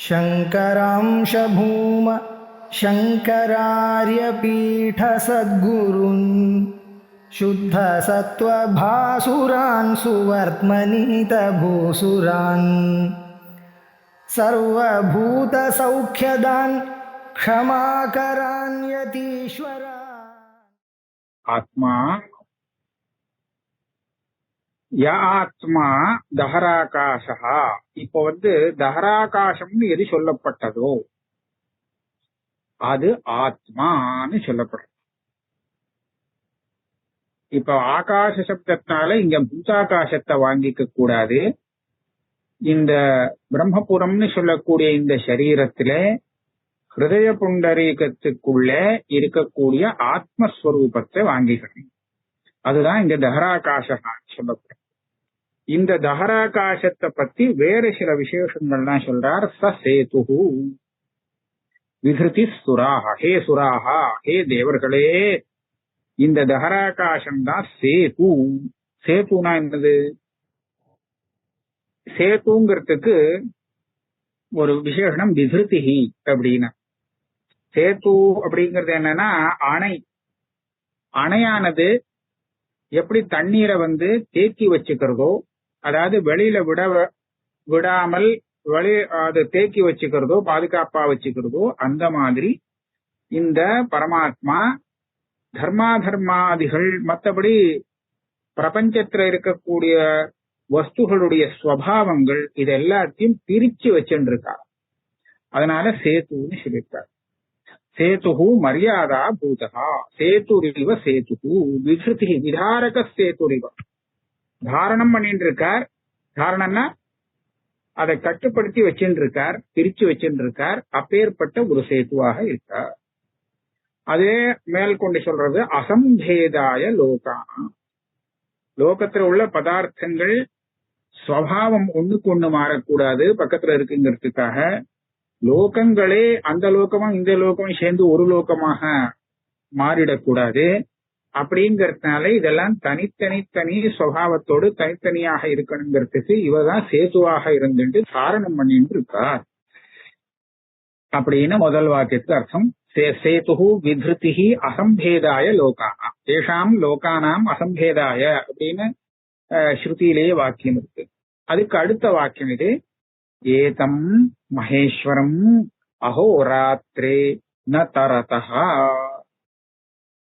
शङ्करांश भूम शङ्करार्यपीठसद्गुरून् शुद्धसत्त्वभासुरान् सुवर्त्मनीतभूसुरान् सर्वभूतसौख्यदान् क्षमाकरान् यतीश्वरा. ஆத்மா ய ஆத்மா தஹராகாசா. இப்போ தஹராகாசம்னு எது சொல்லப்பட்டதோ அது ஆத்மான்னு சொல்லப்படுறது. இப்ப ஆகாச சப்தத்தினால இங்க பூதாகாசத்தை வாங்கிக்க கூடாது. இந்த பிரம்மபுரம்னு சொல்லக்கூடிய இந்த சரீரத்தில ஹிருதய புண்டரீகத்துக்குள்ள இருக்கக்கூடிய ஆத்மஸ்வரூபத்தை வாங்கிக்கணும். அதுதான் இங்க தஹராகாசகான்னு சொல்லப்படும். இந்த தஹராகாசத்தை பத்தி வேற சில விசேஷங்கள்லாம் சொல்றார். ச சேது விஹிருதி சுராஹா. ஹே சுராஹா, ஹே தேவர்களே, இந்த தஹராகாசம் தான் சேது. சேதுனா என்னது? சேதுங்கிறதுக்கு ஒரு விசேஷனம் விஹிருதி அப்படின்னா. சேது அப்படிங்கிறது என்னன்னா அணை. அணையானது எப்படி தண்ணீரை தேக்கி வச்சுக்கிறதோ, அதாவது வெளியில விடாமல் அது தேக்கி வச்சுக்கிறதோ, பாதுகாப்பா வச்சுக்கிறதோ, அந்த மாதிரி இந்த பரமாத்மா தர்மாதர்மாதிகள் மற்றபடி பிரபஞ்சத்துல இருக்கக்கூடிய வஸ்துகளுடைய ஸ்வபாவங்கள் இது எல்லாத்தையும் பிரிச்சு வச்சுருக்கார். அதனால சேத்துன்னு சொல்லியிருக்கார். சேது மரியாதா பூதகா. சேதுரிவ சேது விஹிருதி விதாரக சேதுரிவ. தாரணம் பண்ணிட்டு இருக்கார். தாரணம்னா அதை கட்டுப்படுத்தி வச்சுருக்கார், பிரிச்சு வச்சுருக்கார். அப்பேற்பட்ட ஒரு சேதுவாக இருக்கார். அதே மேல் கொண்டு சொல்றது அசம்பேதாய லோகானா. லோகத்துல உள்ள பதார்த்தங்கள் ஸ்வபாவம் ஒண்ணுக்கு ஒண்ணு மாறக்கூடாது, பக்கத்துல இருக்குங்கிறதுக்காக லோகங்களே அந்த லோகமும் இந்த லோகமும் சேர்ந்து ஒரு லோகமாக மாறிடக்கூடாது. அப்படிங்கறதுனால இதெல்லாம் தனி சுவாவத்தோடு தனித்தனியாக இருக்கணுங்கிறதுக்கு இவதான் சேதுவாக இருந்துட்டு காரணம் பண்ணிட்டு இருக்கார் அப்படின்னு முதல் வாக்கியத்துக்கு அர்த்தம். சேது விதிருதி அசம்பேதாய லோகானா. தேஷாம் லோகானாம் அசம்பேதாய அப்படின்னு ஸ்ருதியிலேயே வாக்கியம் இருக்கு. அதுக்கு அடுத்த வாக்கியம் இது. ஏதம் மகேஸ்வரம் அஹோராத்திரே ந தரதஹா.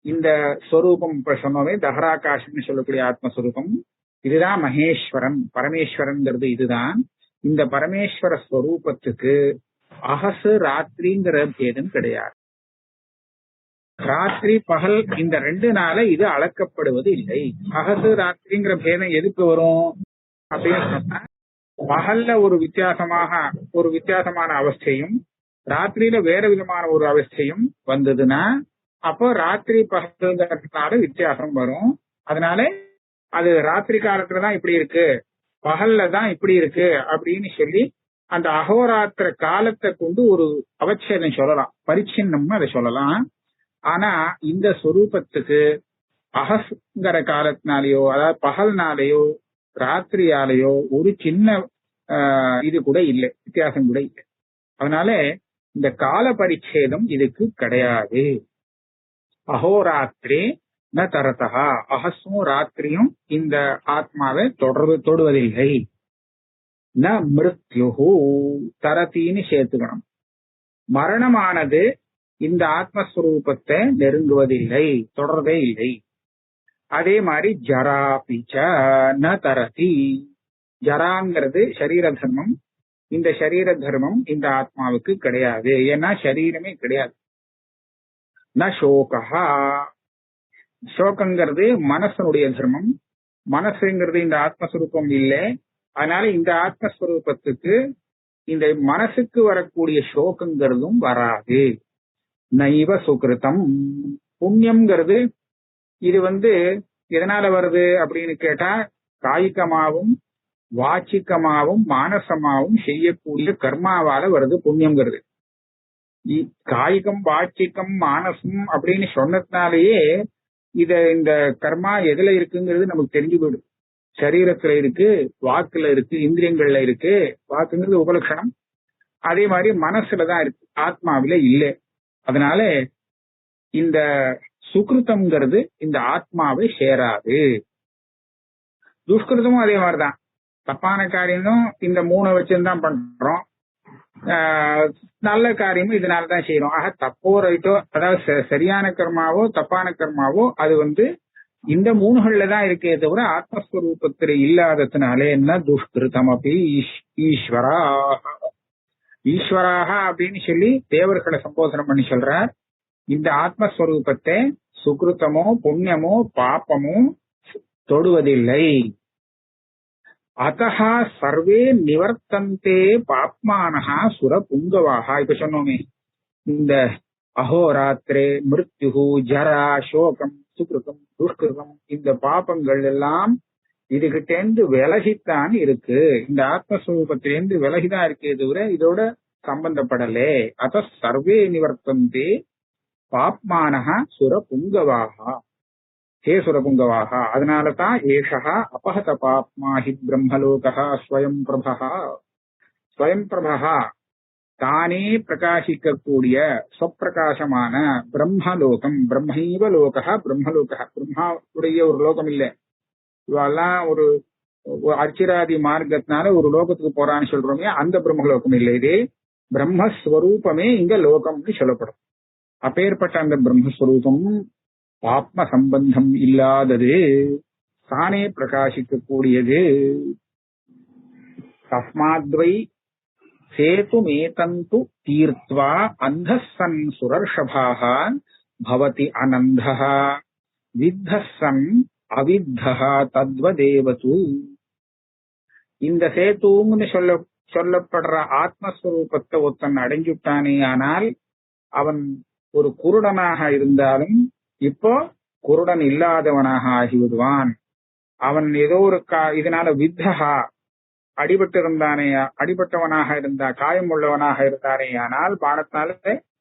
இந்த ஸ்வரூபம் இப்ப சொன்னவே தஹராகாசம்னு சொல்லக்கூடிய ஆத்மஸ்வரூபம் இதுதான் மகேஸ்வரம். பரமேஸ்வரன்ங்கிறது இதுதான். இந்த பரமேஸ்வர ஸ்வரூபத்துக்கு அகசு ராத்திரிங்கிற பேதம் கிடையாது. ராத்திரி பகல் இந்த ரெண்டு நாள இது அளக்கப்படுவது இல்லை. அகசு ராத்திரிங்கிற பேதம் எதுக்கு வரும் அப்படின்னு சொன்னா, பகல்ல ஒரு வித்தியாசமான அவஸ்தையும் ராத்திரியில வேற விதமான ஒரு அவஸ்தையும் வந்ததுன்னா அப்போ ராத்திரி பகல்ங்கிறதுனால வித்தியாசம் வரும். அதனால அது ராத்திரி காலத்துலதான் இப்படி இருக்கு, பகல்ல தான் இப்படி இருக்கு அப்படின்னு சொல்லி அந்த அகோராத்திர காலத்தை கொண்டு ஒரு அவச்சேதம் சொல்லலாம், பரிச்சின்னம்னு அதை சொல்லலாம். ஆனா இந்த சொரூபத்துக்கு அகஸ்ங்கிற காலத்தினாலேயோ, அதாவது பகல்னாலேயோ ராத்திரியாலேயோ ஒரு சின்ன இது கூட இல்லை, வித்தியாசம் கூட இல்லை. அதனால இந்த கால பரிச்சேதம் இதுக்கு கிடையாது. அகோராத்திரே ந தரதா. அகசும் ராத்திரியும் இந்த ஆத்மாவை தொடுவதில்லை. ந மிருத்யுஹு. தரத்தின்னு சேர்த்துக்கணும். மரணமானது இந்த ஆத்மஸ்வரூபத்தை நெருங்குவதில்லை, தொடர்றதே இல்லை. அதே மாதிரி ஜரா பிச்ச ந தரதி. ஜராங்கிறது சரீர தர்மம். இந்த சரீர தர்மம் இந்த ஆத்மாவுக்கு கிடையாது. ஏன்னா சரீரமே கிடையாது. ந சோகா. சோகங்கிறது மனசனுடைய தர்மம். மனசுங்கிறது இந்த ஆத்மஸ்வரூபம் இல்லை. அதனால இந்த ஆத்மஸ்வரூபத்துக்கு இந்த மனசுக்கு வரக்கூடிய சோகங்கிறதும் வராது. நைவ சுகிருதம். புண்ணியம்ங்கிறது இது எதனால வருது அப்படின்னு கேட்டா, காய்கமாவும் வாச்சிக்கமாவும் மானசமாவும் செய்யக்கூடிய கர்மாவால வருது புண்ணியம்ங்கிறது. காய்கம் வாச்சிக்கம் மானசம் அப்படின்னு சொன்னதுனாலேயே இந்த கர்மா எதுல இருக்குங்கிறது நமக்கு தெரிஞ்சு போயிடும். சரீரத்துல இருக்கு, வாக்குல இருக்கு, இந்திரியங்கள்ல இருக்கு. வாக்குங்கிறது உபலட்சணம், அதே மாதிரி மனசுலதான் இருக்கு, ஆத்மாவில இல்லை. அதனால இந்த சுகிருத்தம்ங்கிறது இந்த ஆத்மாவை சேராது. துஷ்கிருத்தமும் அதே மாதிரிதான். தப்பான காரியமும் இந்த 3 வச்சுதான் பண்றோம், நல்ல காரியமும் இதனாலதான் செய்யறோம். ஆக தப்போ ரைட்டோ, அதாவது சரியான கர்மாவோ தப்பான கர்மாவோ அது இந்த 3கள்ல தான் இருக்கே தவிர ஆத்மஸ்வரூபத்தில் இல்லாததுனாலே என்ன துஷ்கிருத்தம் அப்படி ஈஸ்வராக அப்படின்னு சொல்லி தேவர்களை சம்போதனம் பண்ணி சொல்றார். இந்த ஆத்மஸ்வரூபத்தை சுகிருத்தமோ புண்ணியமோ பாப்பமோ தொடுவதில்லை. அத்தஹா சர்வே நிவர்த்தந்தே பாப்மானஹா சுர புங்கவாக. இப்ப சொன்னோமே, இந்த அஹோராத்திரே மிருத்யு ஜரா சோகம் சுகிருதம் துஷ்கிருதம் இந்த பாபங்கள் எல்லாம் இதுகிட்டேந்து விலகித்தான் இருக்கு. இந்த ஆத்மஸ்வரூபத்திலேருந்து விலகிதான் இருக்கே தவிர இதோட சம்பந்தப்படலே. அத சர்வே நிவர்த்தந்தே பாப்மானஹா சுர புங்கவாக. ஹே சுரபுங்கவாக, அதனாலதான் ஏஷா அபஹத பாப்மா ஹி பிரம்மலோகா ஸ்வயம் பிரபா. ஸ்வயம் பிரபா தானே பிரகாசிக்கக்கூடிய சொப்பிரகாசமான பிரம்மலோகம். பிரம்மைவ லோகா பிரம்மலோக, பிரம்மாவுடைய ஒரு லோகம் இல்லை. இவெல்லாம் ஒரு அர்ச்சிராதி மார்க்கத்தினால ஒரு லோகத்துக்கு போறான்னு சொல்றோமே, அந்த பிரம்மலோகம் இல்லை. இதே பிரம்மஸ்வரூபமே இங்க லோகம்னு சொல்லப்படும். அப்பேற்பட்ட அந்த பிரம்மஸ்வரூபம் ஆத்ம சம்பந்தம் இல்லாதது, தானே பிரகாசிக்கக்கூடியது. தஸ்மாத்வை சேதுமேதந்து தீர்த்வா அந்தஸ்ஸன் சுரர்ஷபாஹ பவதி அனந்தஹ வித்தஸ்ஸன் அவித்தஹ தத்வதேவது. இந்த சேத்துன்னு சொல்லப்படுற ஆத்மஸ்வரூபத்தை ஒருத்தன் அடைஞ்சுட்டானே ஆனால் அவன் ஒரு குருடனாக இருந்தாலும் இப்போ குருடன் இல்லாதவனாக ஆகிவிடுவான். அவன் ஏதோ ஒரு இதனால வித்தஹா அடிபட்டவனாக இருந்தா, காயம் உள்ளவனாக இருந்தானே ஆனால் பானத்தால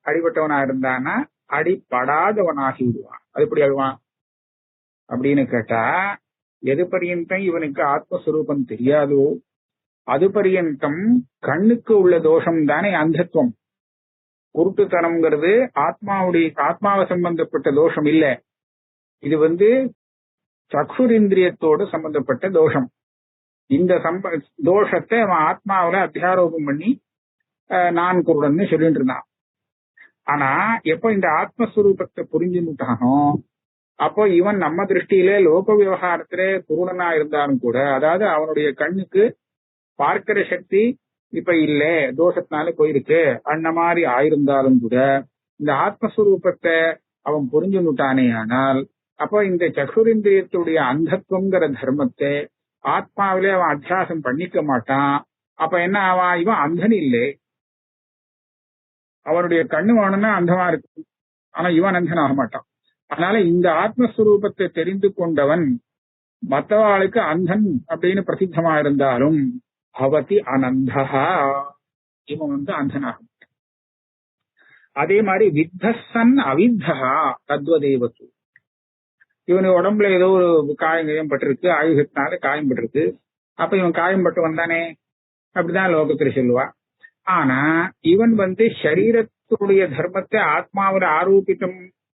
அடிபட்டவனாக இருந்தானா அடிபடாதவனாகி விடுவான். அது எப்படி ஆகுவான் அப்படின்னு கேட்டா, எது பரியந்தம் இவனுக்கு ஆத்மஸ்வரூபம் தெரியாதோ அது பரியந்தம் கண்ணுக்கு உள்ள தோஷம் தானே அந்தத்துவம். குருட்டுத்தனம்ங்கிறது ஆத்மாவை சம்பந்தப்பட்ட தோஷம் இல்ல. இது சக்ஷுரிந்திரியத்தோடு சம்பந்தப்பட்ட தோஷம். இந்த தோஷத்தை அவன் ஆத்மாவில அத்தியாரோபம் பண்ணி நான் குருடன்னு சொல்லிட்டு இருந்தான். ஆனா எப்ப இந்த ஆத்மஸ்வரூபத்தை புரிஞ்சுட்டானோ அப்போ இவன் நம்ம திருஷ்டியில லோக விவகாரத்திலே குருடனா இருந்தாலும் கூட, அதாவது அவனுடைய கண்ணுக்கு பார்க்கிற சக்தி இப்ப இல்ல, தோஷத்தினால போயிருக்கு, அந்த மாதிரி ஆயிருந்தாலும் கூட இந்த ஆத்மஸ்வரூபத்தை அவன் புரிஞ்சுட்டானே ஆனால் அப்போ இந்த சக்ஷுரிந்திரியத்துடைய அந்தத்துவங்கிற தர்மத்தை ஆத்மாவிலே அவன் அத்தியாசம் பண்ணிக்க மாட்டான். அப்ப என்ன ஆவான், இவன் அந்தன் இல்லை. அவனுடைய கண்ணு வேணும்னா அந்தமா இருக்கு, ஆனா இவன் அந்தன் ஆக மாட்டான். அதனால இந்த ஆத்மஸ்வரூபத்தை தெரிந்து கொண்டவன் மற்றவாளுக்கு அந்தன் அப்படின்னு பிரசித்தமா இருந்தாலும் பவதி அனந்தஹா, இவன் அந்தனாகும். அதே மாதிரி வித்தஸ்ஸன் அவித்தஹா தத்வதேவது. இவனு உடம்புல ஏதோ ஒரு காயம் பட்டிருக்கு, ஆயுதத்தினால காயம் பட்டிருக்கு, அப்ப இவன் காயம் பட்டு வந்தானே அப்படிதான் லோகத்துல சொல்லுவா. ஆனா இவன் சரீரத்துடைய தர்மத்தை ஆத்மாவில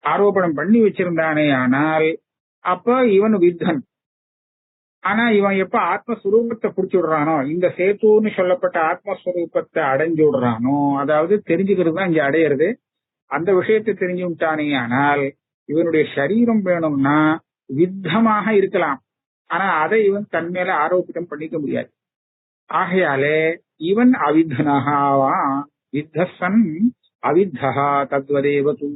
ஆரோபணம் பண்ணி வச்சிருந்தானே ஆனால் அப்ப இவன் வித்தன். ஆனா இவன் எப்ப ஆத்மஸ்வரூபத்தை புடிச்சு விடுறானோ, இந்த சேத்துன்னு சொல்லப்பட்ட ஆத்மஸ்வரூபத்தை அடைஞ்சு விடுறானோ, அதாவது தெரிஞ்சுக்கிறது தான் இங்க அடையிறது, அந்த விஷயத்தை தெரிஞ்சு விட்டானே ஆனால் இவனுடைய சரீரம் வேணும்னா வித்தமாக இருக்கலாம், ஆனா அதை இவன் தன் மேல ஆரோபிதம் பண்ணிக்க முடியாது. ஆகையாலே இவன் அவித்தனாகவா, வித்தசன் அவித்தஹா தத்வதேவது.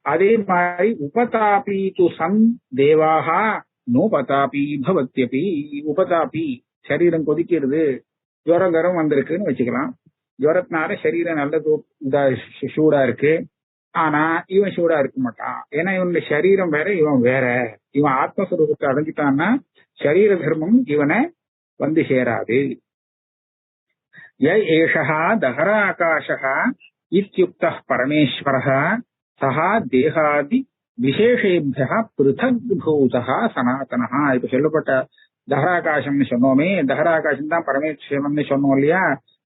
அதே மாதிரி உபதாபி து சன் தேவாகா நோபதாபி பவத்யபி. உபதாபி சரீரம் கொதிக்கிறது, ஜுவரம் வந்திருக்குன்னு வச்சுக்கலாம். ஜுவரத்தினால சரீரம் நல்ல சூடா இருக்கு, ஆனா இவன் சூடா இருக்க மாட்டான். ஏன்னா இவனுடைய சரீரம் வேற, இவன் வேற. இவன் ஆத்மஸ்வரூபத்தை அடைஞ்சிட்டான்னா சரீர தர்மம் இவனை சேராது. ஏஷா தஹராகாஷா இத்யுக்தः பரமேஸ்வரः சஹா தேகாதி விசேஷேபியः பிருதக் பூதः சனாதனः. இப்ப சொல்லப்பட்ட தஹராகாசம்னு சொன்னோமே, தஹராகாசம் தான் பரமேஸ்வரன் சொன்னோம் இல்லையா.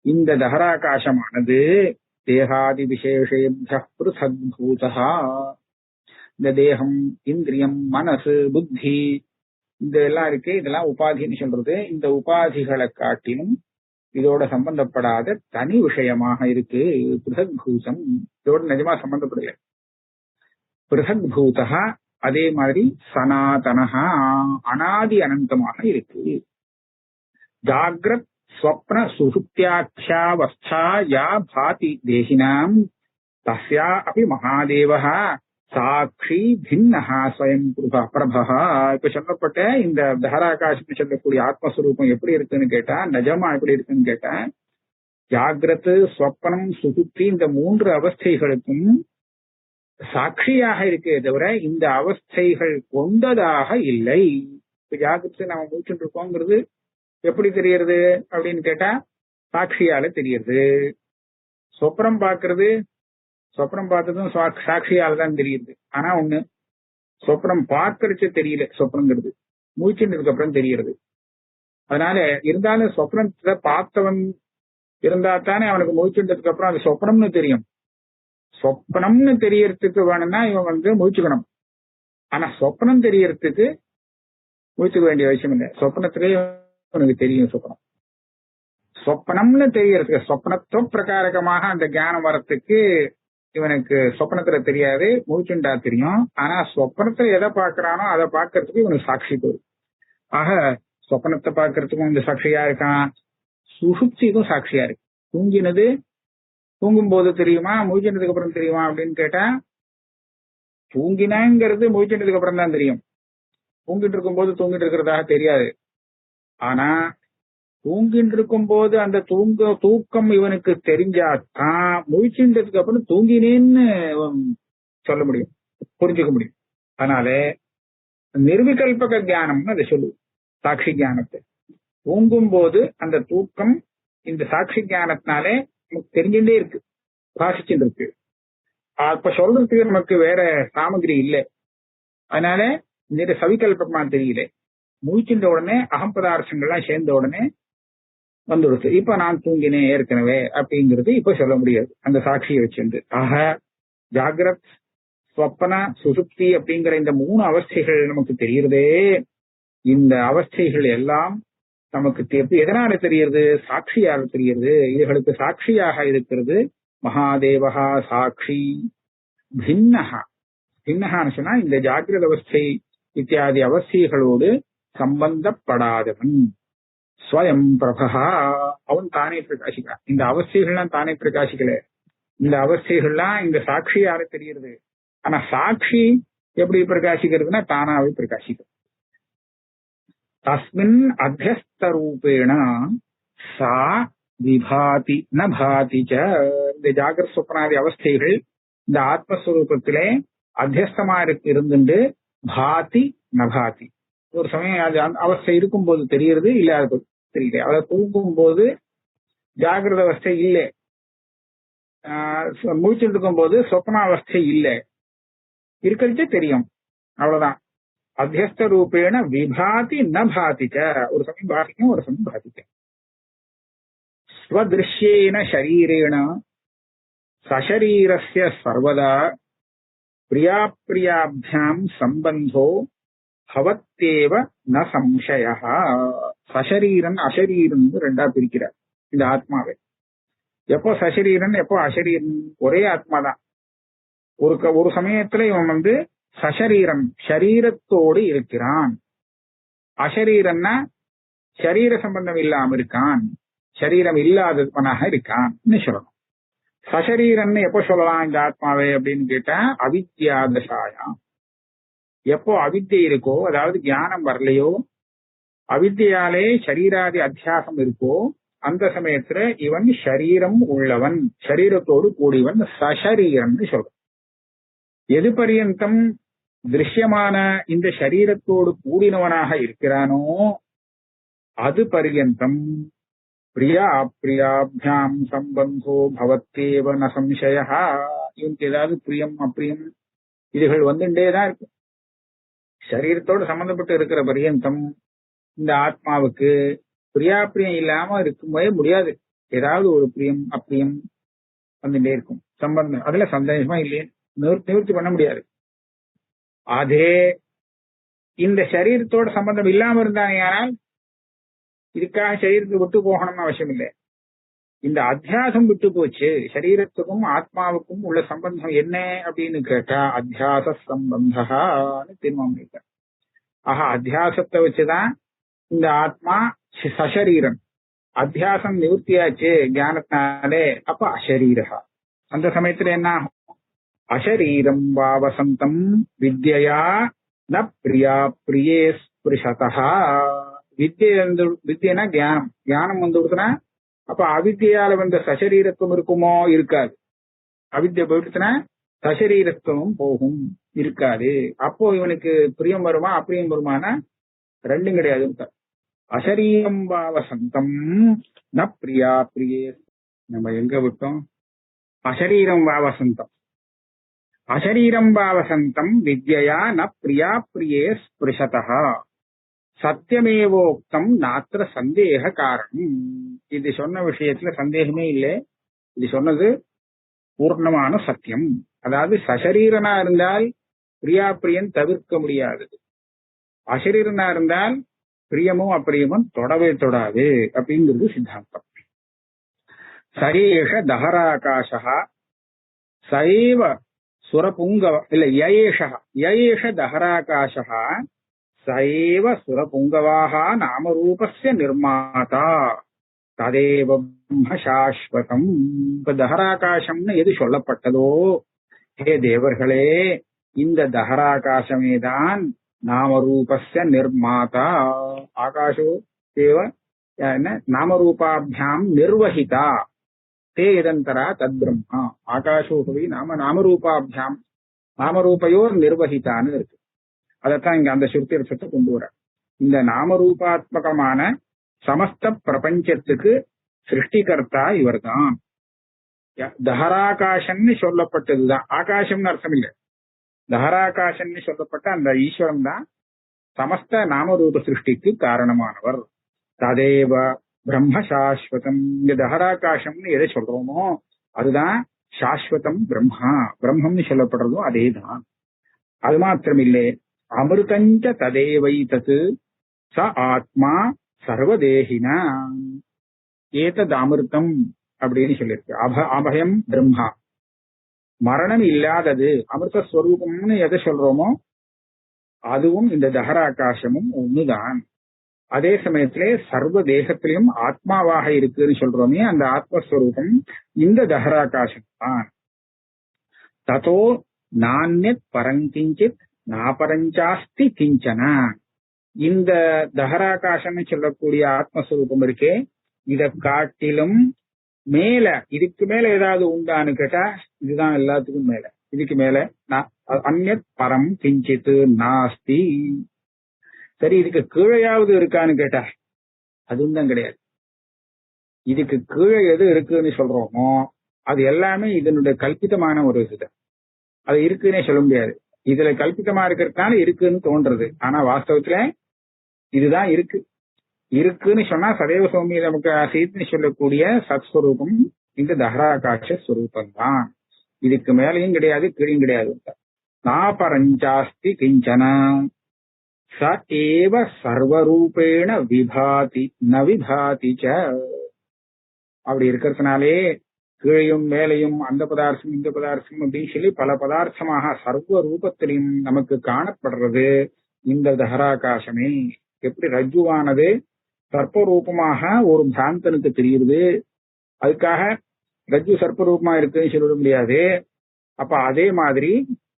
இந்த தஹராகாசமானது தேகாதி விசேஷேபிய பிருதக்பூதா, இந்த தேகம், இந்திரியம், மனசு, புத்தி, இந்த எல்லாம் இருக்கு, இதெல்லாம் உபாதின்னு சொல்றது. இந்த உபாதிகளை காட்டிலும் இதோட சம்பந்தப்படாத தனி விஷயமாக இருக்கு பிருதக்பூதம். இதோட நிஜமா சம்பந்தப்படல. பிருதக்பூதா அதே மாதிரி சனாதனஹா அனாதி அனந்தமாக இருக்கு. ஜாகிரத் ஸ்வப்ன சுஷுப்தியாட்சாவஸ்தா யா பாதி தேகினாம் தஸ்யா அபி மகாதேவஹ சாட்சி பின்னஹா ஸ்வயம் பிரபஹா. இப்ப சொல்லப்பட்ட இந்த தஹராகாசம் சொல்லக்கூடிய ஆத்மஸ்வரூபம் எப்படி இருக்குன்னு கேட்டா, நிஜமா எப்படி இருக்குன்னு கேட்டா, ஜாகிரத் ஸ்வப்னம் சுசுப்தி இந்த 3 அவஸ்தைகளுக்கும் சாட்சியாக இருக்கே தவிர இந்த அவஸ்தைகள் கொண்டதாக இல்லை. இப்ப ஜாகிரத்தை நம்ம முடிச்சுட்டு இருக்கோங்கிறது எப்படி தெரியறது அப்படின்னு கேட்டா, சாட்சியால தெரியறது. சொப்னம் பாக்குறது, சொப்னம் பார்த்ததும் சாட்சியால தான் தெரியுது. ஆனா ஒண்ணு, சொப்னம் பார்க்கறச்சு தெரியல, சொப்னங்கிறது மூச்சுன்றதுக்கு அப்புறம் தெரியறது. அதனால இருந்தாலும் சொப்னத்தை பார்த்தவன் இருந்தா தானே அவனுக்கு மூச்சுன்றதுக்கு அப்புறம் அது சொப்னம்னு தெரியும். சொப்னம்னு தெரியறதுக்கு வேணும்னா இவன் மூச்சுக்கணும். ஆனா சொப்னம் தெரியறதுக்கு மூச்சுக்க வேண்டிய அவசியம் இல்லை. சொப்னத்திலேயே உனக்கு தெரியும் சொப்னம். சொப்னம்னு தெரியறதுக்கு, சொப்னத்துவ பிரகாரகமாக அந்த ஞானம் வரத்துக்கு இவனுக்கு சொப்னத்துல தெரியாது, மூச்சுண்டா தெரியும். ஆனா சொப்னத்துல எதை பாக்குறானோ அதை பாக்குறதுக்கு இவனுக்கு சாட்சி போகுது. ஆக சொப்னத்தை பாக்குறதுக்கும் இந்த சாட்சியா இருக்கான், சுஷுப்திக்கும் சாட்சியா இருக்கு. தூங்கினது தூங்கும் போது தெரியுமா, மூழ்கினதுக்கு அப்புறம் தெரியுமா அப்படின்னு கேட்டா, தூங்கினாங்கிறது மூழ்கினதுக்கு அப்புறம் தான் தெரியும். தூங்கிட்டு இருக்கும் போது தூங்கிட்டு இருக்கிறதாக தெரியாது. ஆனா தூங்கிட்டு இருக்கும் போது அந்த தூக்கம் இவனுக்கு தெரிஞ்சாதான் மூழ்கின்றதுக்கு அப்புறம் தூங்கினேன்னு சொல்ல முடியும், புரிஞ்சுக்க முடியும். அதனால நிர்விகல்பக ஞானம்னு அதை சொல்லு, சாட்சி ஞானத்தை. தூங்கும் போது அந்த தூக்கம் இந்த சாட்சி ஞானத்தினாலே நமக்கு தெரிஞ்சுட்டே இருக்கு, பாசிச்சுட்டு இருக்கு. அப்ப சொல்றதுக்கு நமக்கு வேற சாமகிரி இல்லை. அதனால இந்த சவிகல்பமா தெரியல. மூச்சுன்ற உடனே அகம்பதார்த்தங்கள்லாம் சேர்ந்த உடனே வந்துடுச்சு. இப்ப நான் தூங்கினேன் ஏற்கனவே அப்படிங்கிறது இப்ப சொல்ல முடியாது அந்த சாட்சியை வச்சிருந்து. ஆக ஜாகிரத் ஸ்வப்ன சுசுப்தி அப்படிங்கிற இந்த 3 அவஸ்தைகள் நமக்கு தெரியுறதே. இந்த அவஸ்தைகள் எல்லாம் நமக்கு எதனால தெரியுது, சாட்சியாக தெரியுது. இதுகளுக்கு சாட்சியாக இருக்கிறது மகாதேவஹா சாட்சி. பின்னஹா, பின்னஹான்னு சொன்னா இந்த ஜாகிரத அவஸ்தை இத்தியாதி அவஸ்தைகளோடு சம்பந்தப்படாதவன். ஸ்வயம் பிரபா, அவன் தானே பிரகாசிக்கிறான். இந்த அவஸ்தைகள்லாம் தானே பிரகாசிக்கல. இந்த அவஸ்தைகள்லாம் இந்த சாட்சியால தெரியுது. ஆனா சாட்சி எப்படி பிரகாசிக்கிறதுனா தானாவே பிரகாசிக்கும். தஸ்மின் அத்தியஸ்த ரூபேண சா விபாதி ந பாதி ச. இந்த ஜாகிரத சொப்னாதி அவஸ்தைகள் இந்த ஆத்மஸ்வரூபத்திலே அத்தியஸ்தமா இருந்துட்டு பாதி நபாதி. ஒரு சமயம் அது அவஸ்தை இருக்கும் போது தெரியுது, இல்லாத தெரியல. அதை தூங்கும் போது ஜாகிரத அவஸ்தை இல்லை, மூச்சுட்டு இருக்கும் போது சொப்ன அவஸ்தை இல்லை, இருக்கிறது தெரியும், அவ்வளவுதான். அத்தியஸ்த ரூபேண விபாதி ந பாதிக்க. ஒரு சமயம் பாதிக்கும், ஒரு சமயம் பாதிக்க. ஸ்வதிருஷ்யேன ஷரீரேண சசரீரஸ்ய சர்வதா பிரியாப்ரியாபியாம் சம்பந்தோ பவத்தேவ ந சம்சயः. சசரீரன் அசரீரன் 2ஆ பிரிக்கிறார் இந்த ஆத்மாவை. எப்போ சசரீரன் எப்போ அசரீரன், ஒரே ஆத்மாதான். ஒரு சமயத்துல இவன் சசரீரன் சரீரத்தோடு இருக்கிறான். அசரீரன்னா சரீர சம்பந்தம் இல்லாம இருக்கான், சரீரம் இல்லாதவனாக இருக்கான்னு சொல்லணும். சசரீரன் எப்போ சொல்லலாம் இந்த ஆத்மாவை அப்படின்னு கேட்டா, அவித்யா தசாயாம். எப்போ அவித்யை இருக்கோ, அதாவது ஞானம் வரலையோ, அவித்யாலே சரீராதி அத்தியாசம் இருக்கோ, அந்த சமயத்துல இவன் ஷரீரம் உள்ளவன், சரீரத்தோடு கூடியவன் சசரீரன் சொல்றான். எது பரியந்தம் திருஷ்யமான இந்த சரீரத்தோடு கூடினவனாக இருக்கிறானோ அது பரியந்தம் பிரியா அப்பிரியாபியாம் சம்பந்தோ பவத்தேவ ந சம்சயः. இவனுக்கு ஏதாவது பிரியம் அப்பிரியம் இதுகள் வந்துட்டேதான் இருக்கு. சரீரத்தோடு சம்பந்தப்பட்டு இருக்கிற பரியந்தம் இந்த ஆத்மாவுக்கு பிரியாப்பிரியம் இல்லாம இருக்கும்போதே முடியாது. ஏதாவது ஒரு பிரியம் அப்பிரியம் வந்துட்டே இருக்கும். சம்பந்தம் அதுல சந்தேகமா இல்லையே, நிவர்த்தி பண்ண முடியாது. அதே இந்த சரீரத்தோட சம்பந்தம் இல்லாம இருந்தானே, ஆனால் இதுக்காக சரீரத்தை விட்டு போகணும்னு அவசியம் இல்லை. இந்த அத்தியாசம் விட்டு போச்சு. சரீரத்துக்கும் ஆத்மாவுக்கும் உள்ள சம்பந்தம் என்ன அப்படின்னு கேட்டா அத்தியாச சம்பந்தான்னு தீர்மானம் இருக்க. ஆக அத்தியாசத்தை வச்சுதான் இந்த ஆத்மா சசரீரன். அத்தியாசம் நிவர்த்தியாச்சு ஞானத்தினாலே, அப்ப அசரீரா. அந்த சமயத்துல என்ன ஆகும்? அசரீரம் வாவசந்தம் வித்யா ந பிரியா பிரியே ஸ்பிருஷதா. வித்யனா தியானம். தியானம் வந்து கொடுத்தனா அப்ப அவித்யால வந்த சசரீரத்துவம் இருக்குமோ? இருக்காது. அவித்யா போயிடுச்சுன்னா சசரீரத்துவம் போகும், இருக்காது. அப்போ இவனுக்கு பிரியம் வருமா அப்பிரியம் வருமானா ரெண்டும் கிடையாது. அசரீரம் வாவசந்தம் ந பிரியா பிரியே. நம்ம எங்க விட்டோம்? அசரீரம் வாவசந்தம். அசரீரம் வாவசந்தம் வித்யா ந பிரியா பிரியே ஸ்பிருஷதா சத்தியமேவோக்தம் நாத்திர சந்தேக காரணம். இது சொன்ன விஷயத்துல சந்தேகமே இல்லை. இது சொன்னது பூர்ணமான சத்தியம். அதாவது சசரீரனா இருந்தால் பிரியா பிரியன் தவிர்க்க முடியாதது. அசரீரனா இருந்தால் பிரியமும் அப்பிரியமும் தொடவே தொடாது அப்படிங்கிறது சித்தாந்தம். சரேஷ தஹராகாசா சைவ சுரபுங்கவ இல்ல யேஷ தஹராகாசா சைவ சுரபுங்கவாக நாமரூபஸ்ய நிர்மாதா ததேவ பிரம்ம சாஸ்வதம். இப்ப தஹராகாசம்னு எது சொல்லப்பட்டதோ, ஹே தேவர்களே, இந்த தஹராகாசமேதான் நாமரூபஸ்ய நிர்மாதா. ஆகாஷோ தேவ நாமரூபாபியாம் நிர்வகிதா தே இதந்தரா தத் பிரம்மா. ஆகாஷோ ஹவி நாமரூபாபியாம் நாமரூபயோர் நிர்வகிதான்னு இருக்கு. அதைத்தான் இங்க அந்த சுருத்தி அர்த்தத்தை கொண்டு வர. இந்த நாமரூபாத்மகமான சமஸ்த பிரபஞ்சத்துக்கு சிருஷ்டிகர்த்தா இவர் தான். தஹராகாசன்னு சொல்லப்பட்டதுதான். ஆகாசம்னு அர்த்தம் இல்லை. தஹராகாசன்னு சொல்லப்பட்ட அந்த ஈஸ்வரன் தான் சமஸ்த நாமரூப சிருஷ்டிக்கு காரணமானவர். ததேவ பிரம்ம சாஸ்வதம். இந்த தஹராகாசம்னு எதை சொல்றோமோ அதுதான் சாஸ்வதம் பிரம்மா. பிரம்மம்னு சொல்லப்படுறதும் அதேதான். அது மாத்திரமில்லை, அமிர்தஞ்ச ததேவை தத்து ச ஆத்மா சர்வதேகினா. ஏதத் அமிர்தம் அப்படின்னு சொல்லியிருக்கு. அபயம் பிரம்மா. மரணம் இல்லாதது அமிர்தஸ்வரூபம்னு எதை சொல்றோமோ அதுவும் இந்த தஹராகாசமும் ஒண்ணுதான். அதே சமயத்திலே சர்வ தேகத்திலையும் ஆத்மாவாக இருக்குன்னு சொல்றோமே, அந்த ஆத்மஸ்வரூபம் இந்த தஹராகாசம் தான். ததோ நான்யத் பரங்கிஞ்சித் நாபரஞ்சாஸ்தி கிஞ்சன. இந்த தஹராகாசம்னு சொல்லக்கூடிய ஆத்மஸ்வரூபம் இருக்கே, இதை காட்டிலும் மேல, இதுக்கு மேல ஏதாவது உண்டான்னு கேட்டா இதுதான் எல்லாத்துக்கும் மேல. இதுக்கு மேல அந்யத் பரம் கிஞ்சித் நாஸ்தி. சரி, இதுக்கு கீழையாவது இருக்கான்னு கேட்டா அதுவும் தான் கிடையாது. இதுக்கு கீழே எது இருக்குன்னு சொல்றோமோ அது எல்லாமே இதனுடைய கல்பிதமான ஒரு இது. அது இருக்குன்னே சொல்ல முடியாது. இதுல கல்பிதமா இருக்கிறதுனால இருக்குன்னு தோன்றது. ஆனா வாஸ்தவத்துல இதுதான் இருக்கு. இருக்குன்னு சொன்னா சதைவ சௌமிய நமக்கு சீத்னு சொல்லக்கூடிய சத்ஸ்வரூபம் இந்த தஹராகாச ஸ்வரூபம் தான். இதுக்கு மேலையும் கிடையாது, கீழையும் கிடையாது. நாபரஞ்சாஸ்தி கிஞ்சன ச ஏவ சர்வரூபேண விபாதி ந விபாதி ச. அப்படி இருக்கிறதுனாலே கீழையும் மேலையும் அந்த பதார்த்தம் இந்த பதார்த்தம் அப்படின்னு சொல்லி பல பதார்த்தமாக சர்வ ரூபத்திலையும் நமக்கு காணப்படுறது இந்த தஹராகாசமே. எப்படி ரஜ்ஜுவானது சர்ப்பரூபமாக ஒரு பிராந்தனுக்கு தெரியுது, அதுக்காக ரஜ்ஜு சர்ப்பரூபமா இருக்குன்னு சொல்லிட முடியாது. அப்ப அதே மாதிரி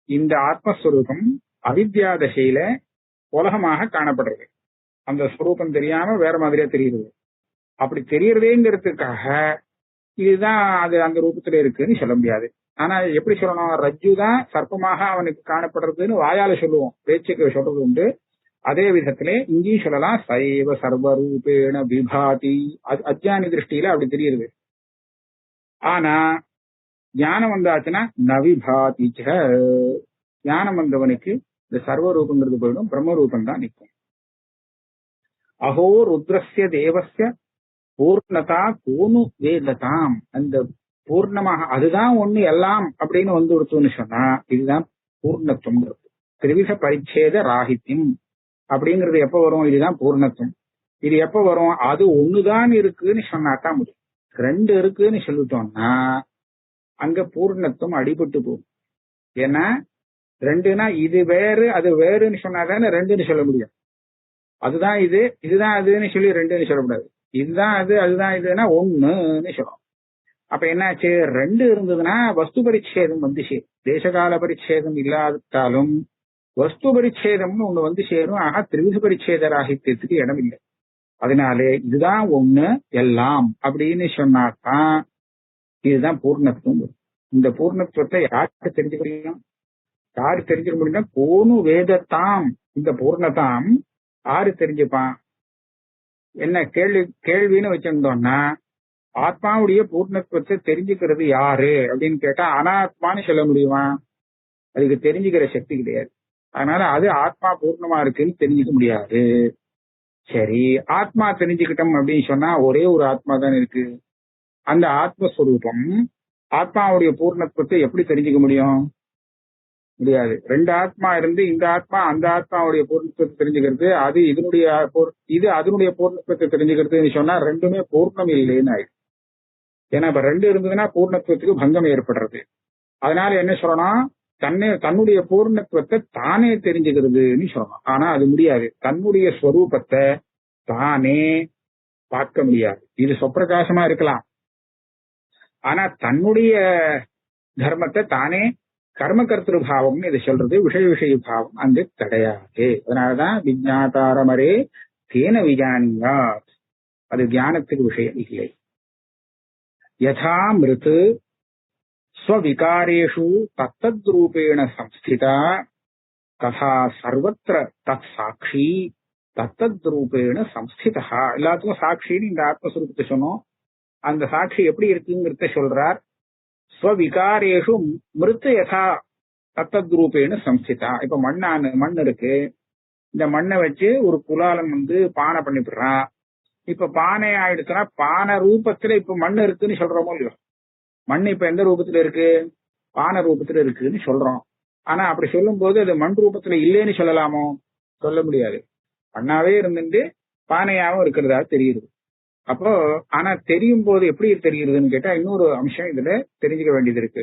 இந்த ஆத்மஸ்வரூபம் அவித்யா தசையில உலகமாக காணப்படுறது. அந்த ஸ்வரூபம் தெரியாம வேற மாதிரியா தெரியுது. அப்படி தெரியறதேங்கிறதுக்காக இதுதான் அது அந்த ரூபத்துல இருக்குன்னு சொல்ல முடியாது. ஆனா எப்படி சொல்லணும்? ரஜ்ஜு தான் சர்ப்பமாக அவனுக்கு காணப்படுறதுன்னு வாயால சொல்லுவோம், பேச்சுக்கு சொல்றது உண்டு. அதே விதத்திலே இங்கேயும் சொல்லலாம், சைவ சர்வரூபேண விபாதி. அஜ்ஞானி திருஷ்டியில அப்படி தெரியுது. ஆனா ஞானம் வந்தாச்சுன்னா நவிபாதி. ஞானம் வந்தவனுக்கு இந்த சர்வரூபங்கிறது போயிடும், பிரம்மரூபம் தான் நிற்கும். அஹோ ருத்ரஸ்ய தேவஸ்ய பூர்ணதா கோனு வேததாம், அந்த பூர்ணமாக அதுதான் ஒண்ணு எல்லாம் அப்படின்னு ஒருத்தன்னு சொன்னா இதுதான் பூர்ணத்துவம். திரிவித பரிச்சேத ராகித்யம் அப்படிங்கிறது எப்ப வரும்? இதுதான் பூர்ணத்துவம். இது எப்ப வரும்? அது ஒண்ணுதான் இருக்குன்னு சொன்னாதான் முடியும். ரெண்டு இருக்குன்னு சொல்லிட்டோம்னா அங்க பூர்ணத்துவம் அடிபட்டு போகும். ஏன்னா ரெண்டுனா இது வேறு அது வேறுன்னு சொன்னாதானே ரெண்டுன்னு சொல்ல முடியும். அதுதான் இது இதுதான் அதுன்னு சொல்லி ரெண்டுன்னு சொல்லக்கூடாது. இதுதான் அது அதுதான் இதுன்னா ஒண்ணுன்னு சொல்லணும். அப்ப என்னாச்சு? ரெண்டு இருந்ததுன்னா வஸ்து பரிச்சேதம் வந்து சேரும். தேசகால பரிச்சேதம் இல்லாவிட்டாலும் வஸ்து பரிச்சேதம்னு ஒண்ணு வந்து சேரும். ஆக திரிவித பரிச்சேத ராகித்யத்துக்கு இடம் இல்லை. அதனாலே இதுதான் ஒண்ணு எல்லாம் அப்படின்னு சொன்னாதான் இதுதான் பூர்ணத்துவம். இந்த பூர்ணத்துவத்தை யாருக்கு தெரிஞ்சுக்க முடியும்? யாரு தெரிஞ்சுக்க முடியும்னா கோனு வேதத்தாம், இந்த பூர்ணதாம் யாரு தெரிஞ்சுப்பான்? என்ன கேள்வின்னு வச்சிருந்தோம்னா ஆத்மாவுடைய பூர்ணத்துவத்தை தெரிஞ்சுக்கிறது யாரு அப்படின்னு கேட்டா அனாத்மான்னு சொல்ல முடியுமா? அதுக்கு தெரிஞ்சுக்கிற சக்தி கிடையாது. அதனால அது ஆத்மா பூர்ணமா இருக்குன்னு தெரிஞ்சுக்க முடியாது. சரி, ஆத்மா தெரிஞ்சுக்கிட்டோம் அப்படின்னு சொன்னா ஒரே ஒரு ஆத்மா தான் இருக்கு. அந்த ஆத்மஸ்வரூபம் ஆத்மாவுடைய பூர்ணத்துவத்தை எப்படி தெரிஞ்சுக்க முடியும்? முடியாது. ரெண்டு ஆத்மா இருந்து இந்த ஆத்மா அந்த ஆத்மாவுடைய பூர்ணத்துவத்தை தெரிஞ்சுக்கிறது, அது இது அதனுடைய பூர்ணத்துவத்தை தெரிஞ்சுக்கிறதுன்னு சொன்னா ரெண்டுமே பூர்ணம் இல்லைன்னு ஆயிடும். ஏன்னா இப்ப ரெண்டு இருந்ததுன்னா பூர்ணத்துவத்துக்கு பங்கம் ஏற்படுறது. அதனால என்ன சொல்லணும்? தன்னுடைய பூர்ணத்துவத்தை தானே தெரிஞ்சுக்கிறதுன்னு சொல்லணும். ஆனா அது முடியாது. தன்னுடைய ஸ்வரூபத்தை தானே பார்க்க முடியாது. இது சொப்பிரகாசமா இருக்கலாம். ஆனா தன்னுடைய தர்மத்தை தானே கர்ம கர்த்திரு பாவம்னு இதை சொல்றது. விஷய பாவம் அங்கு கிடையாது. அதனாலதான் விஜாதாரமரே தேன விஜானியா, அது தியானத்துக்கு விஷயம் இல்லை. யதா மிருத்து ஸ்வவிகாரேஷு தத்தத்ரூபேண சம்ஸ்திதா ததா சர்வத்திர தத் சாட்சி தத்தத்ரூபேண சம்ஸ்திதா. எல்லாத்துக்கும் சாட்சின்னு இந்த ஆத்மஸ்வரூபத்தை சொன்னோம். அந்த சாட்சி எப்படி இருக்குங்கிறத சொல்றார். ஸ்வவிகாரேஷு மிருத்து யதா தத்தத்ரூபேண சம்ஸ்திதா. இப்ப மண் இருக்கு. இந்த மண்ணை வச்சு ஒரு குலாலம் பானை பண்ணிவிடுறான். இப்ப பானை ஆயிடுச்சுன்னா பானை ரூபத்துல இப்ப மண் இருக்குன்னு சொல்றோமோ இல்லையோ? மண் இப்ப எந்த ரூபத்துல இருக்கு? பானை ரூபத்துல இருக்குன்னு சொல்றோம். ஆனா அப்படி சொல்லும் போது அது மண் ரூபத்துல இல்லைன்னு சொல்லலாமோ? சொல்ல முடியாது. மண்ணாவே இருந்துட்டு பானையாவும் இருக்கிறதா தெரியுது. அப்போ ஆனா தெரியும் போது எப்படி தெரியுதுன்னு கேட்டா இன்னொரு அம்சம் இதுல தெரிஞ்சுக்க வேண்டியது இருக்கு.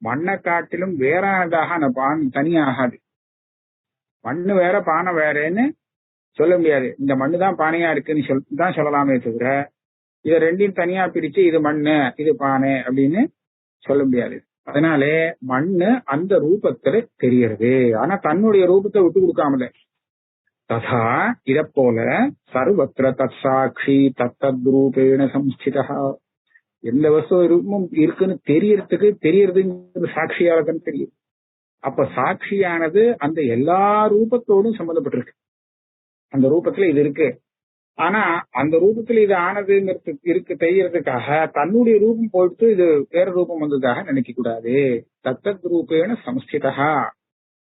மண்ணை காட்டிலும் வேறானதாக அந்த பானை தனியாகாது. மண்ணு வேற பானை வேறன்னு சொல்ல முடியாது. இந்த மண்ணு தான் பானையா இருக்குன்னு தான் சொல்லலாமே தவிர இதை ரெண்டையும் தனியா பிரிச்சு இது மண்ணு இது பானை அப்படின்னு சொல்ல முடியாது. அதனாலே மண்ணு அந்த ரூபத்துல தெரியறது. ஆனா தன்னுடைய ரூபத்தை விட்டு கொடுக்காமல ததா இத போல சர்வத்திர தத் சாட்சி தத்தத் ரூபேண சம்ஸ்திதா. எந்த வஸ்து ரூபமும் இருக்குன்னு தெரியறதுங்கிறது சாட்சியாலதான் தெரியும். அப்ப சாட்சியானது அந்த எல்லா ரூபத்தோடும் சம்பந்தப்பட்டிருக்கு. அந்த ரூபத்துல இது இருக்கு. ஆனா அந்த ரூபத்துல இது ஆனதுங்கிறது தெரியறதுக்காக தன்னுடைய ரூபம் போயிட்டு இது வேற ரூபம் வந்ததாக நினைக்க கூடாது. தத்தத் ரூபேண சம்ஸ்திதா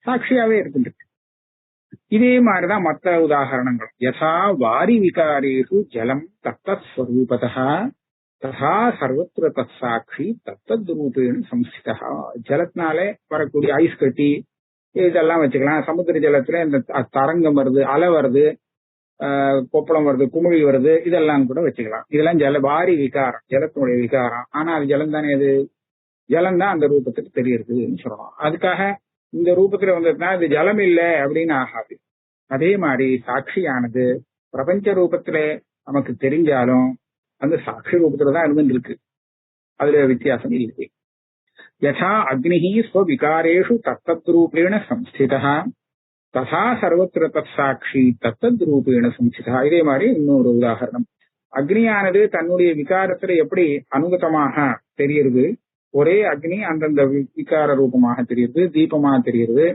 சாட்சியாவே இருக்கு. இதே மாதிரிதான் மற்ற உதாரணங்கள். யதா வாரி விகாரேஷு ஜலம் தத்தத் ஸ்வரூபதா ததா சர்வத்திர தத் சாட்சி தத்தத் ரூபேண சம்ஸ்திதா. ஜலத்தினாலே வரக்கூடிய ஐஸ் கட்டி இதெல்லாம் வச்சுக்கலாம். சமுத்திர ஜலத்துல இந்த தரங்கம் வருது, அலை வருது, கொப்பளம் வருது, குமிழி வருது, இதெல்லாம் கூட வச்சுக்கலாம். இதெல்லாம் வாரி விகாரம், ஜலத்தினுடைய விகாரம். ஆனா அது ஜலம் தானே, அது ஜலம் தான் அந்த ரூபத்துக்கு தெரியுதுன்னு சொல்லணும். அதுக்காக இந்த ரூபத்துல வந்ததுன்னா இது ஜலம் இல்லை அப்படின்னு ஆகாது. அதே மாதிரி சாட்சியானது பிரபஞ்ச ரூபத்துல நமக்கு தெரிஞ்சாலும் அந்த சாட்சி ரூபத்துலதான் இருந்துட்டு இருக்கு. அதுல வித்தியாசம் இருக்கு. யதா அக்னிஹி ஸ்வவிகாரேஷு தத்தத் ரூபேண சம்ஸ்திதா ததா சர்வத்திர தத் சாட்சி தத்தத் ரூபேண சம்ஸ்திதா. இதே மாதிரி இன்னொரு உதாரணம். அக்னியானது தன்னுடைய விகாரத்துல எப்படி அனுகதமாக தெரியுது, ஒரே அக்னி அந்தந்த விகார ரூபமாக தெரியுது, தீபமாக தெரியுது,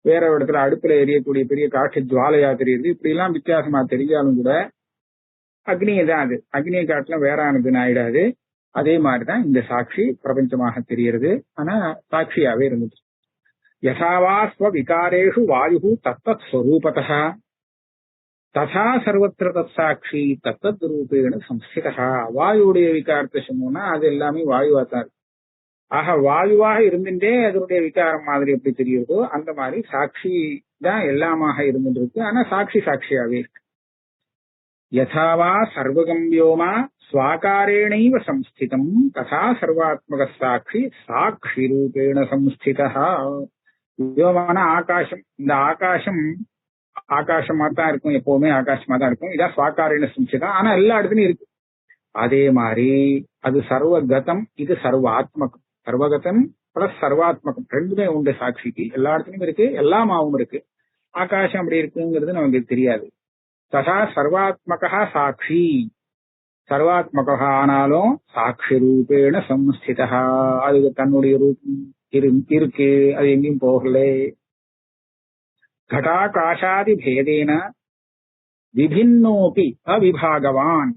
வேற இடத்துல அடுப்புல எரியக்கூடிய பெரிய காட்சி ஜுவாலையா தெரியுது. இப்படி எல்லாம் வித்தியாசமா தெரிஞ்சாலும் கூட அக்னியை தான் அது. அக்னியை காட்டிலும் வேறானதுன்னு ஆயிடாது. அதே மாதிரிதான் இந்த சாட்சி பிரபஞ்சமாக தெரிகிறது. ஆனா சாட்சியாவே இருந்துச்சு. யசாவா ஸ்வ விகாரேஷு வாயு தத்தத் ஸ்வரூபதா ததா சர்வத்திர தத் சாட்சி தத்தத் ரூபேண சம்ஸ்திதா. வாயுடைய விகாரத்தை சொன்னோம்னா அது எல்லாமே வாயுவா தான் இருக்கு. ஆக வாயுவாக இருந்துட்டே அதனுடைய விகாரம் மாதிரி எப்படி தெரியுதோ அந்த மாதிரி சாட்சி தான் எல்லாமாக இருந்துட்டு இருக்கு. ஆனா சாட்சி சாட்சியாவே இருக்கு. யதாவா சர்வகம் வியோமா ஸ்வாகாரேணைவ சம்ஸ்திதம் ததா சர்வாத்மக சாட்சி சாட்சி ரூபேண சம்ஸ்திதா. வியோமான ஆகாசம். இந்த ஆகாசமா தான் இருக்கும், எப்பவுமே ஆகாசமா தான் இருக்கும். இதான் ஸ்வாகாரேண சம்ஸ்திதம். ஆனா எல்லா இடத்துலயும் இருக்கு. அதே மாதிரி அது சர்வகதம், இது சர்வாத்மகம். சர்வகதம் பிளஸ் சர்வாத்மகம் ரெண்டுமே உண்டு சாட்சிக்கு. எல்லா இடத்துலயும் இருக்கு, எல்லாமாவும் இருக்கு. ஆகாசம் அப்படி இருக்குங்கிறது நமக்கு தெரியாது. ததா சர்வாத்மகா சாட்சி, சர்வாத்மகா ஆனாலும் சாட்சி ரூபேண சம்ஸ்திதா. அதுக்கு தன்னுடைய ரூபம் இருக்கு, அது எங்கேயும் போகல. घटाकाशादि भेदेन विभिन्नोपि अविभागवान्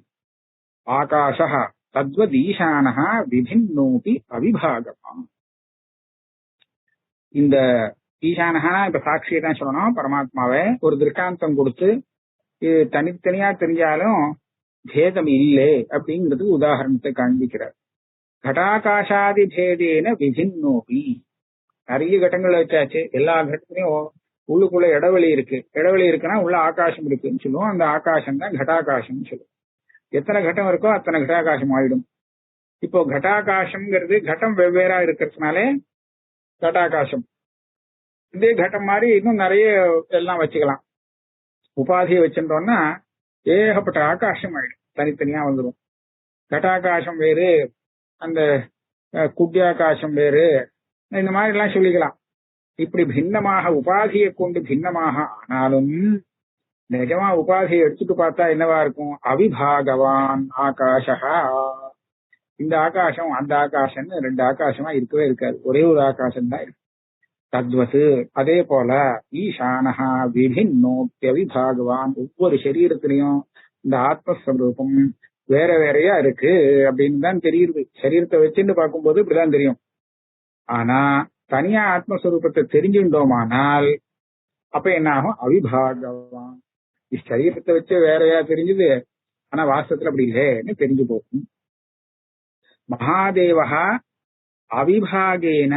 आकाशः तद्वदीशानः विभिन्नोपि अविभागवान्. இந்த ஈசானஹா இப்ப சாட்சியை தான் சொல்லணும். பரமாத்மாவை ஒரு திருஷ்டாந்தம் கொடுத்து இது தனித்தனியா தெரிஞ்சாலும் பேதம் இல்லை அப்படிங்கிறதுக்கு உதாரணத்தை காண்பிக்கிறார். घटाकाशादि भेदेन विभिन्नोपि. நிறைய கடங்கள் வச்சாச்சு. எல்லா கடத்திலையும் உள்ளுக்குள்ள இடைவெளி இருக்கு. இடைவெளி இருக்குன்னா உள்ள ஆகாசம் இருக்குன்னு சொல்லுவோம். அந்த ஆகாசம் தான் கட்டாகாசம் சொல்லுவோம். எத்தனை கட்டம் இருக்கோ அத்தனை கட்டாகாசம் ஆயிடும். இப்போ கட்டாகாசம்ங்கிறது கட்டம் வெவ்வேறா இருக்கிறதுனாலே கட்டாகாசம். இதே கட்டம் மாதிரி இன்னும் நிறைய எல்லாம் வச்சுக்கலாம். உபாதியை வச்சுட்டோம்னா ஏகப்பட்ட ஆகாசம் ஆயிடும், தனித்தனியா வந்துடும். கட்டாகாசம் வேறு, அந்த குட்டியாகாசம் வேறு, இந்த மாதிரி எல்லாம் சொல்லிக்கலாம். இப்படி பின்னமாக உபாதியை கொண்டு பின்னமாக ஆனாலும் நிஜமா உபாதியை எடுத்துட்டு பார்த்தா என்னவா இருக்கும்? அவிபாகவான் ஆகாஷா. இந்த ஆகாசம் அந்த ஆகாசம் ரெண்டு ஆகாசமா இருக்கவே இருக்காது, ஒரே ஒரு ஆகாசம் தான் இருக்கு. தத்வத்து அதே போல ஈசானஹா விபின்னோப்யவிபாகவான். ஒவ்வொரு சரீரத்திலையும் இந்த ஆத்மஸ்வரூபம் வேற வேறையா இருக்கு அப்படின்னு தான் தெரியுது. சரீரத்தை வச்சுட்டு பார்க்கும்போது இப்படிதான் தெரியும். ஆனா தனியா ஆத்மஸ்வரூபத்தை தெரிஞ்சுட்டோமானால் அப்ப என்ன ஆகும்? அவிபாகவான். சரீரத்தை வச்சு வேறையா தெரிஞ்சுது, ஆனா வாஸ்தவத்துல அப்படி இல்லைன்னு தெரிஞ்சு போகும். மகாதேவா அவிபாகேன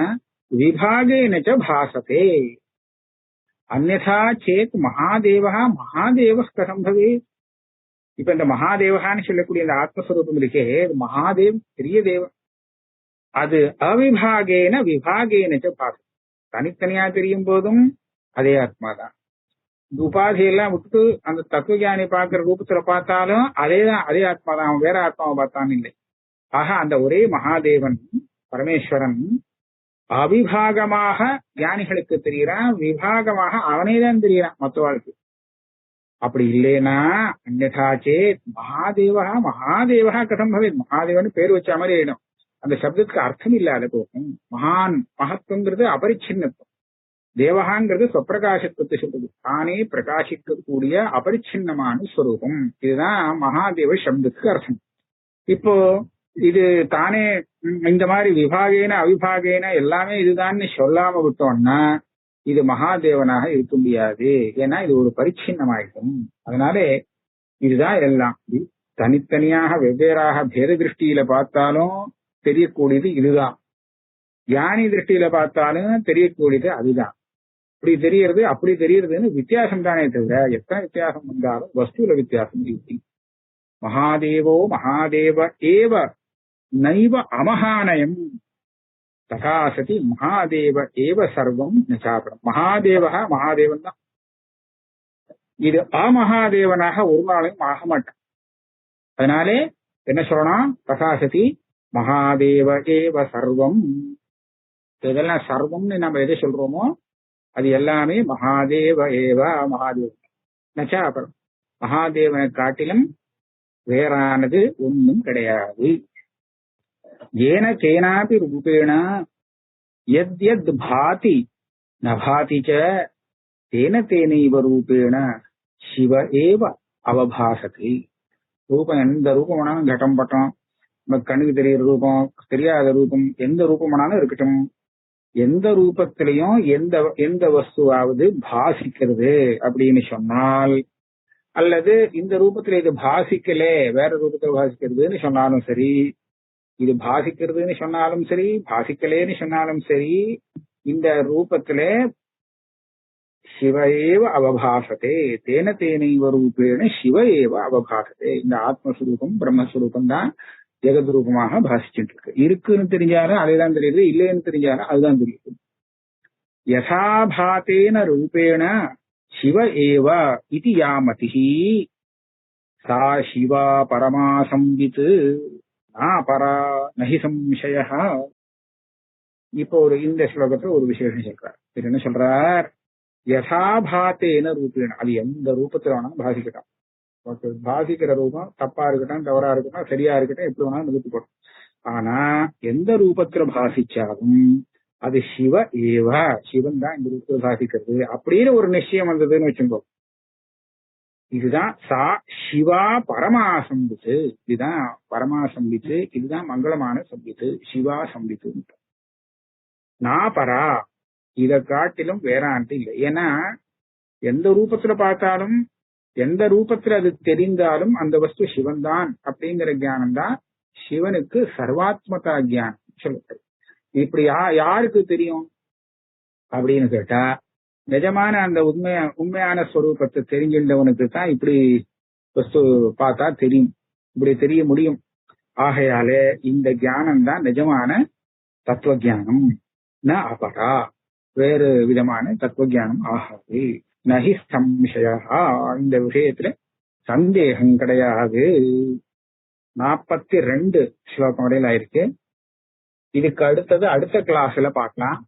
விபாகேன ச பாசதே. அந்யதா சேத் மகாதேவா மகாதேவ கதம் பவே. இப்ப இந்த மகாதேவகான்னு சொல்லக்கூடிய இந்த ஆத்மஸ்வரூபம் இருக்கே, மகாதேவ் பெரிய தேவன். அது அவிபாகேன விபாகேன ச பாசதே. தனித்தனியா தெரியும் போதும் அதே ஆத்மாதான். உபாதியெல்லாம் விட்டு அந்த தத்துவ ஞானி பார்க்கிற ரூபத்துல பார்த்தாலும் அதேதான், அதே ஆத்மாதான். அவன் வேற ஆத்மாவை பார்த்தான்னு இல்லை. ஆக அந்த ஒரே மகாதேவன் பரமேஸ்வரன் அவிபாகமாக ஞானிகளுக்கு தெரியறான், விபாகமாக அவனேதான் தெரியறான் மற்றவாளுக்கு. அப்படி இல்லைன்னா அந்யதாச்சே மகாதேவா மகாதேவா கதம் பவே. மகாதேவன் பேர் வச்ச மாதிரி ஆயிடும். அந்த சப்தத்துக்கு அர்த்தம் இல்லாத போகும். மகான் மகத்துவங்கிறது அபரிச்சின்னத்துவம், தேவகாங்கிறது சொப்பிரகாசத்துவத்தை சொல்றது. தானே பிரகாசிக்கக்கூடிய அபரிச்சின்னமான ஸ்வரூபம். இதுதான் மகாதேவ சப்தத்துக்கு அர்த்தம். இப்போ இது தானே இந்த மாதிரி விபாகேன அவிபாகேன எல்லாமே இதுதான் சொல்லாம விட்டோம்னா இது மகாதேவனாக இருக்க முடியாது. ஏன்னா இது ஒரு பரிச்சின்னமாயிடும். அதனாலே இதுதான் எல்லாம். தனித்தனியாக வெவ்வேறாக பேத திருஷ்டியில பார்த்தாலும் தெரியக்கூடியது இதுதான். ஞானி திருஷ்டியில பார்த்தாலும் தெரியக்கூடியது அதுதான். இப்படி தெரியறது அப்படி தெரியறதுன்னு வித்தியாசம் தானே தவிர எத்தனை வித்தியாசம் வந்தாலும் வஸ்துல வித்தியாசம் இருக்கு. மகாதேவோ மகாதேவ ஏவ நைவ அமகானயம் ததா சதி மகாதேவ ஏவ சர்வம் நச்சாபரம். மகாதேவா மகாதேவன் தான். இது அமகாதேவனாக ஒரு நாளையும் ஆக மாட்டான். அதனாலே என்ன சொல்லணும்? ததா சதி மகாதேவ ஏவ சர்வம். இதெல்லாம் சர்வம்னு நம்ம எதை சொல்றோமோ அது எல்லாமே மகாதேவ ஏவ மகாதேவன் நச்சாபரம். மகாதேவனை காட்டிலும் வேறானது ஒன்னும் கிடையாது. ஏன கேனாபி ரூபேண யத் யத் பாதி ந பாதி ச தேன தேனைவ ரூபேண சிவ ஏவ அவபாசதி. ரூபம் எந்த ரூபமானாலும் கட்டம் பட்டம், நம்ம கண்ணுக்கு தெரிகிற ரூபம், தெரியாத ரூபம், எந்த ரூபமானாலும் இருக்கட்டும், எந்த ரூபத்திலையும் எந்த வஸ்துவாவது பாசிக்கிறது அப்படின்னு சொன்னால் அல்லது இந்த ரூபத்துல இது பாசிக்கல வேற ரூபத்துல பாசிக்கிறதுன்னு சொன்னாலும் சரி, இது பாசிக்கிறதுன்னு சொன்னாலும் சரி, பாசிக்கலேன்னு சொன்னாலும் சரி, இந்த ரூபத்துல சிவ ஏவ அவபாசத்தே, தேன தேனைவ ரூபேண சிவ ஏவ அவபாசத்தே. இந்த ஆத்மஸ்வரூபம் பிரம்மஸ்வரூபம் தான் ஜெகத் ரூபமாக பாசிச்சுட்டு இருக்கு. இருக்குன்னு தெரிஞ்சாலும் அதேதான் தெரியுது, இல்லைன்னு தெரிஞ்சாலும் அதுதான் தெரியுது. யசாபாத்தேன ரூபேண சிவ ஏவ இதி யாமதிஹி சா சிவா பரமா சம்வித் நாபரா நஹி சம்சயः. இப்போ இந்த ஸ்லோகத்துல ஒரு விசேஷம் சொல்றார். இது என்ன சொல்றார்? யசாபாத்தேன ரூபேண, அது எந்த ரூபத்துல வேணா பாசிக்கட்டும். பாசிக்கிற ரூபம் தப்பா இருக்கட்டும், தவறா இருக்கட்டும், சரியா இருக்கட்டும், எப்படி வேணாலும் நிறுத்தி போடும். ஆனா எந்த ரூபத்துல பாசிச்சாலும் அது சிவ ஏவ, சிவன் தான் இந்த ரூபத்துல பாசிக்கிறது அப்படின்னு ஒரு நிச்சயம் வந்ததுன்னு வச்சுக்கோ. இதுதான் சா சிவா பரமா சம்பித்து, இதுதான் பரமா சம்பித்து, இதுதான் மங்களமான சம்பித்து, சிவா சம்பித்து. நாபரா, இதை காட்டிலும் வேறாண்டு இல்லை. ஏன்னா எந்த ரூபத்துல பார்த்தாலும் எந்த ரூபத்துல அது தெரிந்தாலும் அந்த வஸ்து சிவன் தான் அப்படிங்கிற ஞானம் தான் சிவனுக்கு சர்வாத்மகா ஞானம் சொல்லப்படுது. இப்படி யாருக்கு தெரியும் அப்படின்னு கேட்டா, நிஜமான அந்த உண்மையான ஸ்வரூபத்தை தெரிஞ்சின்றவனுக்கு தான் இப்படி வஸ்து பார்த்தா தெரியும், இப்படி தெரிய முடியும். ஆகையாலே இந்த ஞானம் தான் நிஜமான தத்துவ ஞானம். ந அபரா, வேறு விதமான தத்துவ ஞானம் ஆகாது. நஹி சம்சயா, இந்த விஷயத்துல சந்தேகம் கிடையாது. 42 ஸ்லோகம் வரையில் ஆயிருக்கு. இதுக்கு அடுத்தது அடுத்த கிளாஸ்ல பார்க்கலாம்.